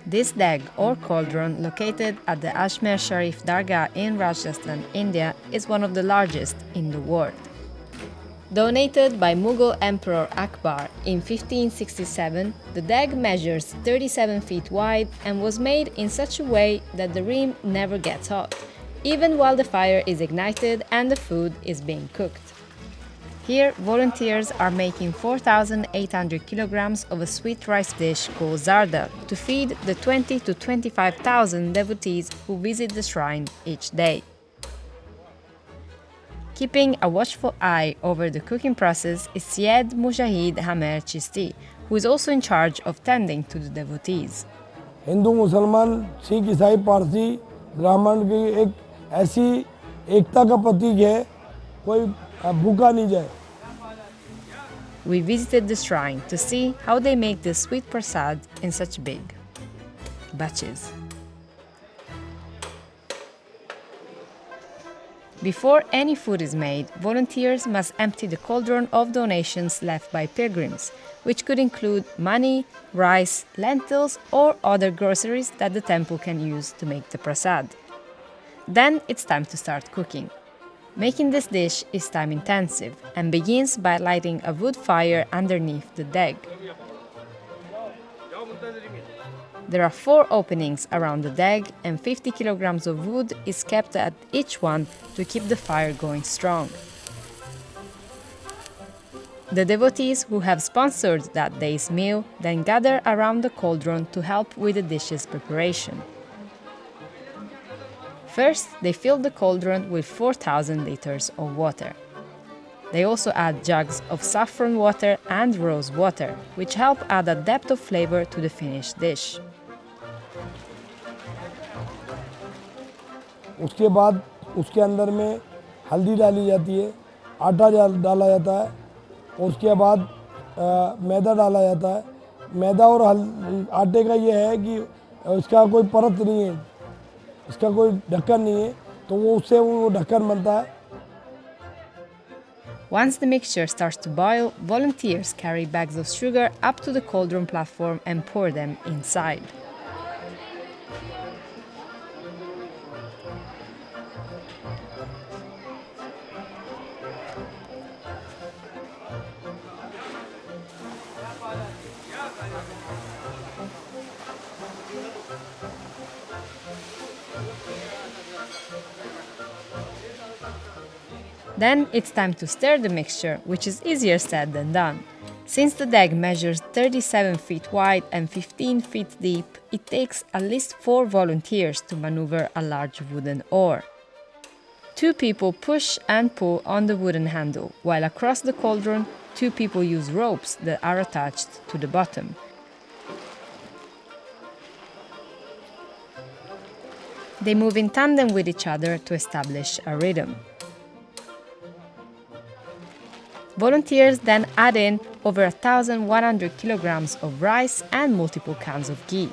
This deg or cauldron, located at the Ajmer Sharif Dargah in Rajasthan, India, is one of the largest in the world. Donated by Mughal Emperor Akbar in 1567, the deg measures 37 feet wide and was made in such a way that the rim never gets hot, even while the fire is ignited and the food is being cooked. Here, volunteers are making 4,800 kilograms of a sweet rice dish called Zarda to feed the 20 to 25,000 devotees who visit the shrine each day. Keeping a watchful eye over the cooking process is Syed Mujahid Ajmer Chistya, who is also in charge of tending to the devotees. Hindu मुसलमान सिख ईसाई पारसी ब्राह्मण की एक ऐसी एकता का प्रतीक है कोई भूखा नहीं जाए. We visited the shrine to see how they make the sweet prasad in such big batches. Before any food is made, volunteers must empty the cauldron of donations left by pilgrims, which could include money, rice, lentils, or other groceries that the temple can use to make the prasad. Then it's time to start cooking. Making this dish is time-intensive and begins by lighting a wood fire underneath the deg. There are 4 openings around the deg, and 50 kilograms of wood is kept at each one to keep the fire going strong. The devotees who have sponsored that day's meal then gather around the cauldron to help with the dish's preparation. First, they fill the cauldron with 4,000 liters of water. They also add jugs of saffron water and rose water, which help add a depth of flavor to the finished dish. उसके बाद उसके अंदर में हल्दी डाली जाती है, आटा डाला जाता है, और उसके बाद मैदा डाला जाता है. मैदा और आटे का ये है कि इसका कोई परत नहीं है, इसका कोई ढक्कन नहीं है, तो वो उससे वो ढक्कन बनता है. Once the mixture starts to boil, volunteers carry bags of sugar up to the cauldron platform and pour them inside. Then it's time to stir the mixture, which is easier said than done. Since the deg measures 37 feet wide and 15 feet deep, it takes at least 4 volunteers to maneuver a large wooden oar. 2 people push and pull on the wooden handle, while across the cauldron, 2 people use ropes that are attached to the bottom. They move in tandem with each other to establish a rhythm. Volunteers then add in over 1,100 kilograms of rice and multiple cans of ghee.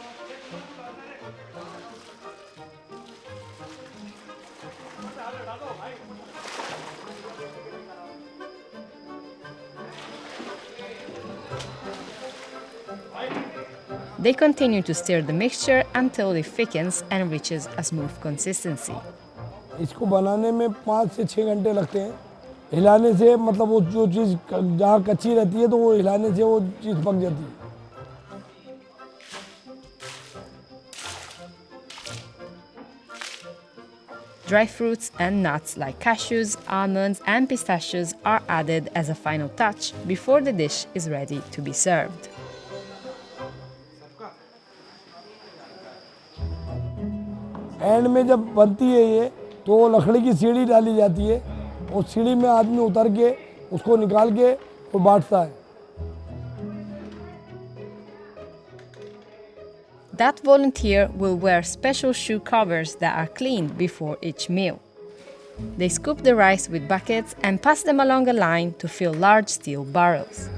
They continue to stir the mixture until it thickens and reaches a smooth consistency. इसको बनाने में 5 से 6 घंटे लगते हैं. हिलाने से मतलब वो जो चीज़ जहाँ कच्ची रहती है तो वो हिलाने से वो चीज़ पक जाती है. Dry fruits and nuts like cashews, almonds, and pistachios are added as a final touch before the dish is ready to be served. And में जब बनती है ये तो लकड़ी की सीढ़ी डाली जाती है, और सीढ़ी में आदमी उतर के उसको निकाल के वो बांटता है. That volunteer will wear special shoe covers that are cleaned before each meal. They scoop the rice with buckets and pass them along a line to fill large steel barrels.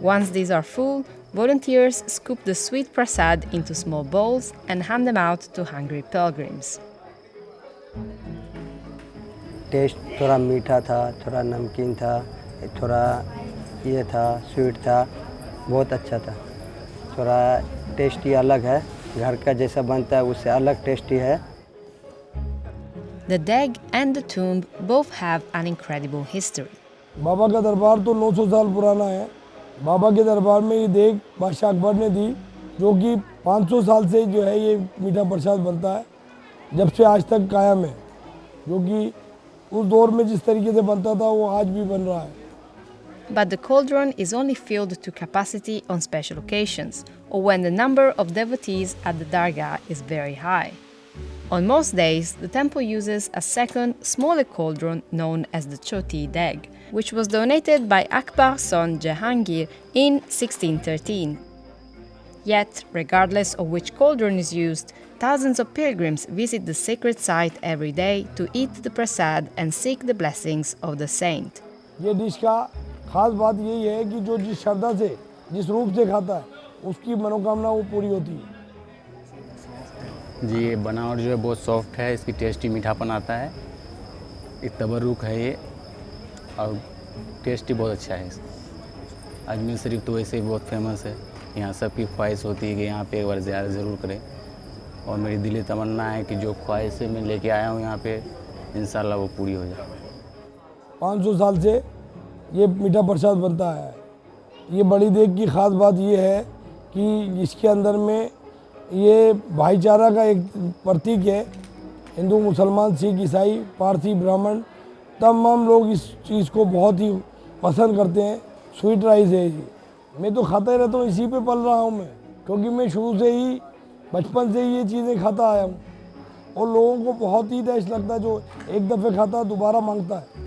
Once these are full, volunteers scoop the sweet prasad into small bowls and hand them out to hungry pilgrims. Taste थोड़ा मीठा था, थोड़ा नमकीन था, थोड़ा ये था, sweet था, बहुत अच्छा था। थोड़ा टेस्टी अलग है, घर का जैसा बनता है उससे अलग टेस्टी है। The deg and the tomb both have an incredible history. बाबा का दरबार तो 900 साल पुराना है। बाबा के दरबार में ये देग बादशाह अकबर ने दी, जो कि 500 साल से जो है ये मीठा प्रसाद बनता है, जब से आज तक कायम है, जो कि उस दौर में जिस तरीके से बनता था वो आज भी बन रहा है। But the cauldron is only filled to capacity on special occasions or when the number of devotees at the Dargah is very high. On most days, the temple uses a second, smaller cauldron known as the Choti Deg, which was donated by Akbar's son Jahangir in 1613. Yet, regardless of which cauldron is used, thousands of pilgrims visit the sacred site every day to eat the prasad and seek the blessings of the saint. ये dish का खास बात यही है कि जो जिस श्रद्धा से, जिस रूप से खाता है, उसकी मनोकामना वो पूरी होती है। जी, ये बनावट जो है बहुत सॉफ्ट है, इसकी टेस्टी मीठापन आता है, एक तबरुक है ये और टेस्टी बहुत अच्छा है। अजमेर शरीफ तो वैसे ही बहुत फेमस है, यहाँ सबकी ख्वाहिश होती है कि यहाँ पे एक बार ज़्यादा ज़रूर करें और मेरी दिली तमन्ना है कि जो ख्वाहिशें मैं लेके आया हूँ यहाँ पे इंशाल्लाह वो पूरी हो जाए। 500 साल से ये मीठा प्रसाद बनता है। ये बड़ी देग की ख़ास बात ये है कि इसके अंदर में ये भाईचारा का एक प्रतीक है। हिंदू, मुसलमान, सिख, ईसाई, पारसी, ब्राह्मण तमाम लोग इस चीज़ को बहुत ही पसंद करते हैं। स्वीट राइस है ये, मैं तो खाता ही रहता हूँ, इसी पे पल रहा हूँ मैं, क्योंकि मैं शुरू से ही बचपन से ही ये चीज़ें खाता आया हूँ और लोगों को बहुत ही टेस्ट लगता है। जो एक दफ़े खाता है दोबारा मांगता है।